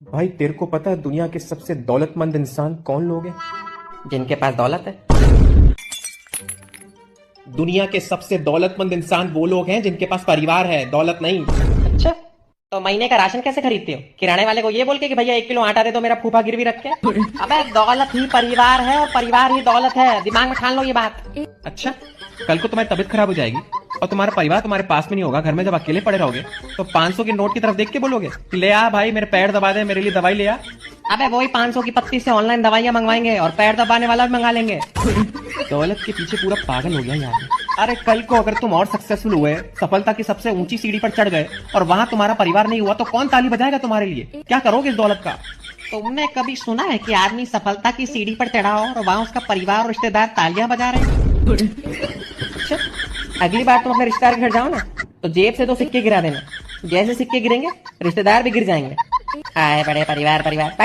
भाई तेरे को पता है दुनिया के सबसे दौलतमंद इंसान कौन लोग हैं? जिनके पास दौलत है। दुनिया के सबसे दौलतमंद इंसान वो लोग हैं जिनके पास परिवार है, दौलत नहीं। अच्छा, तो महीने का राशन कैसे खरीदते हो? किराने वाले को ये बोल के कि भैया 1 किलो आटा दे दो, मेरा फूफा गिरवी रख के। अबे दौलत ही परिवार है और परिवार ही दौलत है, दिमाग में ठान लो ये बात। अच्छा, कल को तुम्हारी तबीयत खराब हो जाएगी और तुम्हारा परिवार तुम्हारे पास में नहीं होगा, घर में जब अकेले पड़े रहोगे तो 500 के नोट की तरफ देख के बोलोगे कि ले आ भाई मेरे पैर दबा दे, मेरे लिए दवाई ले आ। अबे वही 500 की पत्ती से ऑनलाइन दवाइयां मंगवाएंगे और पैर दबाने वाला भी मंगा लेंगे। दौलत के पीछे पूरा पागल हो गया यार। अरे कल को अगर तुम और सक्सेसफुल हुए, सफलता की सबसे ऊंची सीढ़ी पर चढ़ गए और वहां तुम्हारा परिवार नहीं हुआ तो कौन ताली बजाएगा तुम्हारे लिए? क्या करोगे इस दौलत का? तुमने कभी सुना है कि आदमी सफलता की सीढ़ी पर चढ़ा हो और वहां उसका परिवार और रिश्तेदार तालियां बजा रहे हैं? अच्छा, अगली बार तुम अपने रिश्तेदार के घर जाओ ना तो जेब से 2 सिक्के गिरा देना। जैसे सिक्के गिरेंगे रिश्तेदार भी गिर जाएंगे। आए बड़े परिवार परिवार